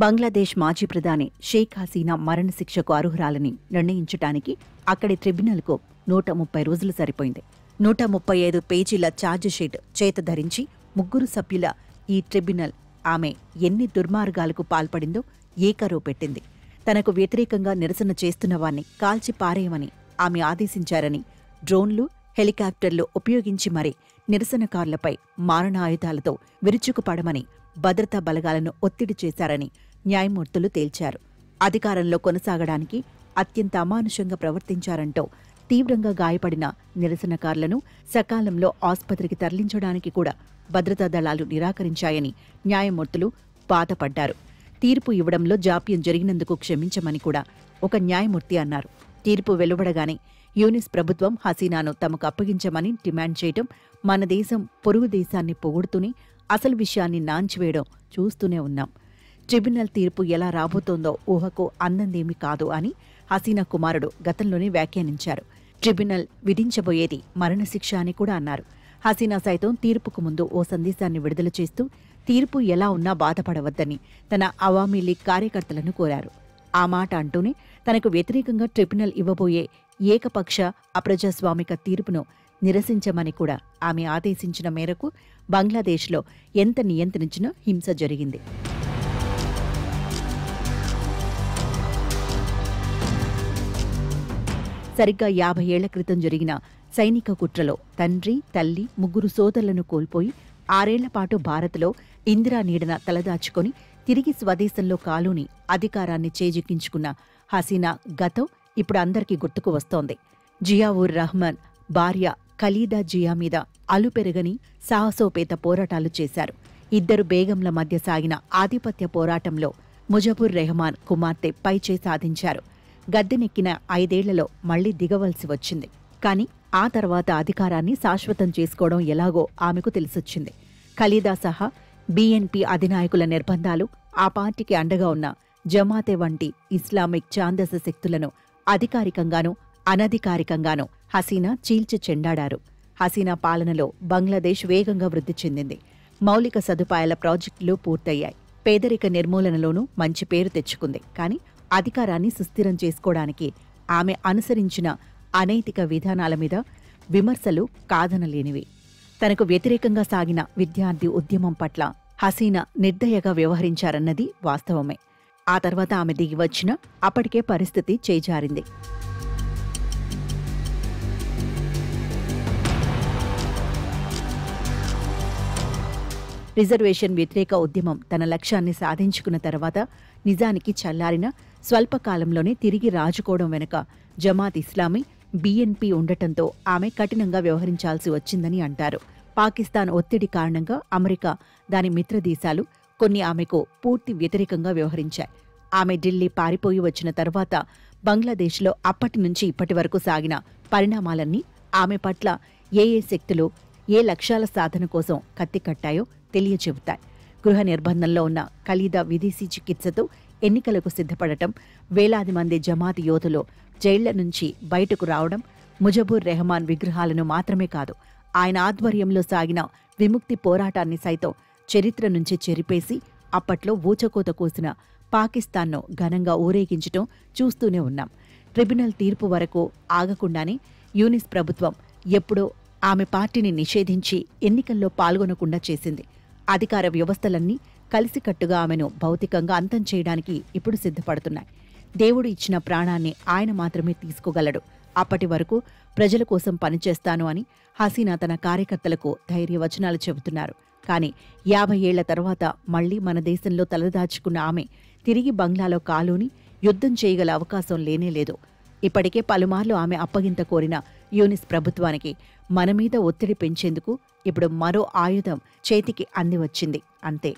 బంగ్లాదేశ్ మాజీ ప్రధాని షేక్ హసీనా మరణశిక్షకు అర్హురాలని నిర్ణయించటానికి అక్కడి ట్రిబ్యునల్కు 130 రోజులు సరిపోయింది. 135 పేజీల ఛార్జిషీట్ చేత ధరించి 3 సభ్యుల ఈ ట్రిబ్యునల్ ఆమె ఎన్ని దుర్మార్గాలకు పాల్పడిందో ఏకరో పెట్టింది. తనకు వ్యతిరేకంగా నిరసన చేస్తున్నవాన్ని కాల్చి పారేయమని ఆమె ఆదేశించారని, డ్రోన్లు, హెలికాప్టర్లు ఉపయోగించి మరీ నిరసనకారులపై మారణాయుధాలతో విరుచుకుపడమని భద్రతా బలగాలను ఒత్తిడి చేశారని న్యాయమూర్తులు తేల్చారు. అధికారంలో కొనసాగడానికి అత్యంత అమానుషంగా ప్రవర్తించారంటూ తీవ్రంగా గాయపడిన నిరసనకారులను సకాలంలో ఆస్పత్రికి తరలించడానికి కూడా భద్రతా దళాలు నిరాకరించాయని న్యాయమూర్తులు బాధపడ్డారు. తీర్పు ఇవ్వడంలో జాప్యం జరిగినందుకు క్షమించమని కూడా ఒక న్యాయమూర్తి అన్నారు. తీర్పు వెలువడగానే యూనిస్ ప్రభుత్వం హసీనాను తమకు అప్పగించమని డిమాండ్ చేయటం, మన దేశం పొరుగు దేశాన్ని పొగుడుతూనే అసలు విషయాన్ని నాంచివేయడం చూస్తూనే ఉన్నాం. ట్రిబ్యునల్ తీర్పు ఎలా రాబోతోందో ఊహకు అందందేమీ కాదు అని హసీనా కుమారుడు గతంలోనే వ్యాఖ్యానించారు. ట్రిబ్యునల్ విధించబోయేది మరణశిక్ష అని కూడా అన్నారు. హసీనా సైతం తీర్పుకు ముందు ఓ సందేశాన్ని విడుదల చేస్తూ తీర్పు ఎలా ఉన్నా బాధపడవద్దని తన అవామీ లీగ్ కార్యకర్తలను కోరారు. ఆ మాట అంటూనే తనకు వ్యతిరేకంగా ట్రిబ్యునల్ ఇవ్వబోయే ఏకపక్ష అప్రజాస్వామిక తీర్పును నిరసించమని కూడా ఆమె ఆదేశించిన మేరకు బంగ్లాదేశ్లో ఎంత నియంత్రించినా హింస జరిగింది. సరిగ్గా 50 ఏళ్ల క్రితం జరిగిన సైనిక కుట్రలో తండ్రి, తల్లి, 3 సోదరులను కోల్పోయి 6 ఏళ్ల పాటు భారత్లో ఇందిరా నీడన తలదాచుకొని తిరిగి స్వదేశంలో కాలూని అధికారాన్ని చేజిక్కించుకున్న హసీనా గతం ఇప్పుడు అందరికీ గుర్తుకు వస్తోంది. జియావుర్ రహమాన్ భార్య ఖలీదా జియా మీద అలుపెరగని సాహసోపేత పోరాటాలు చేశారు. ఇద్దరు బేగంల మధ్య సాగిన ఆధిపత్య పోరాటంలో ముజబుర్ రెహమాన్ కుమార్తె పైచే సాధించారు. గద్దెనెక్కిన 5 ఏళ్లలో మళ్లీ దిగవలసి వచ్చింది. కాని ఆ తర్వాత అధికారాన్ని శాశ్వతం చేసుకోవడం ఎలాగో ఆమెకు తెలిసొచ్చింది. ఖలీదా సహా బీఎన్పీ అధినాయకుల నిర్బంధాలు, ఆ పార్టీకి అండగా ఉన్న జమాతే వంటి ఇస్లామిక్ ఛాందస శక్తులను అధికారికంగానూ అనధికారికంగానూ హసీనా చీల్చి చెండాడారు. హసీనా పాలనలో బంగ్లాదేశ్ వేగంగా వృద్ధి చెందింది. మౌలిక సదుపాయాల ప్రాజెక్టులు పూర్తయ్యాయి. పేదరిక నిర్మూలనలోనూ మంచి పేరు తెచ్చుకుంది. కాని అధికారాన్ని సుస్థిరం చేసుకోవడానికి ఆమె అనుసరించిన అనైతిక విధానాల మీద విమర్శలు కాదనలేనివి. తనకు వ్యతిరేకంగా సాగిన విద్యార్థి ఉద్యమం పట్ల హసీనా నిర్దయగా వ్యవహరించారన్నది వాస్తవమే. ఆ తర్వాత ఆమె దిగివచ్చినా అప్పటికే పరిస్థితి చేజారింది. రిజర్వేషన్ వ్యతిరేక ఉద్యమం తన లక్ష్యాన్ని సాధించుకున్న తర్వాత నిజానికి చల్లారిన స్వల్పకాలంలోనే తిరిగి రాజుకోవడం వెనుక జమాత్ ఇస్లామీ, బీఎన్పీ ఉండటంతో ఆమె కఠినంగా వ్యవహరించాల్సి వచ్చిందని అంటారు. పాకిస్తాన్ ఒత్తిడి కారణంగా అమెరికా, దాని మిత్రదేశాలు కొన్ని ఆమెకు పూర్తి వ్యతిరేకంగా వ్యవహరించాయి. ఆమె ఢిల్లీ పారిపోయి వచ్చిన తర్వాత బంగ్లాదేశ్లో అప్పటి నుంచి ఇప్పటి వరకు సాగిన పరిణామాలన్నీ ఆమె పట్ల ఏ శక్తులు ఏ లక్ష్యాల సాధన కోసం కత్తికట్టాయో తెలియచెబుతాయి. గృహ నిర్బంధంలో ఉన్న ఖలీదా విదేశీ చికిత్సతో ఎన్నికలకు సిద్ధపడటం, వేలాది మంది జమాత్ యోధులు జైళ్ల నుంచి బయటకు రావడం, ముజబుర్ రెహమాన్ విగ్రహాలను మాత్రమే కాదు, ఆయన ఆధ్వర్యంలో సాగిన విముక్తి పోరాటాన్ని సైతం చరిత్ర నుంచి చెరిపేసి అప్పట్లో ఊచకోత కోసిన పాకిస్తాన్ను ఘనంగా ఊరేగించటం చూస్తూనే ఉన్నాం. ట్రిబ్యునల్ తీర్పు వరకు ఆగకుండానే యూనిస్ ప్రభుత్వం ఎప్పుడో ఆమె పార్టీని నిషేధించి ఎన్నికల్లో పాల్గొనకుండా చేసింది. అధికార వ్యవస్థలన్నీ కలిసికట్టుగా ఆమెను భౌతికంగా అంతం చేయడానికి ఇప్పుడు సిద్ధపడుతున్నాయి. దేవుడు ఇచ్చిన ప్రాణాన్ని ఆయన మాత్రమే తీసుకోగలడు. అప్పటి వరకు ప్రజల కోసం పనిచేస్తాను అని హసీనా తన కార్యకర్తలకు ధైర్యవచనాలు చెబుతున్నారు. కానీ 50 ఏళ్ల తర్వాత మళ్లీ మన దేశంలో తలదాచుకున్న ఆమె తిరిగి బంగ్లాలో కాలూని యుద్ధం చేయగల అవకాశం లేనేలేదు. ఇప్పటికే పలుమార్లు ఆమె అప్పగింత కోరిన యూనిస్ ప్రభుత్వానికి మనమీద ఒత్తిడి పెంచేందుకు ఇప్పుడు మరో ఆయుధం చేతికి అందివచ్చింది. అంతే.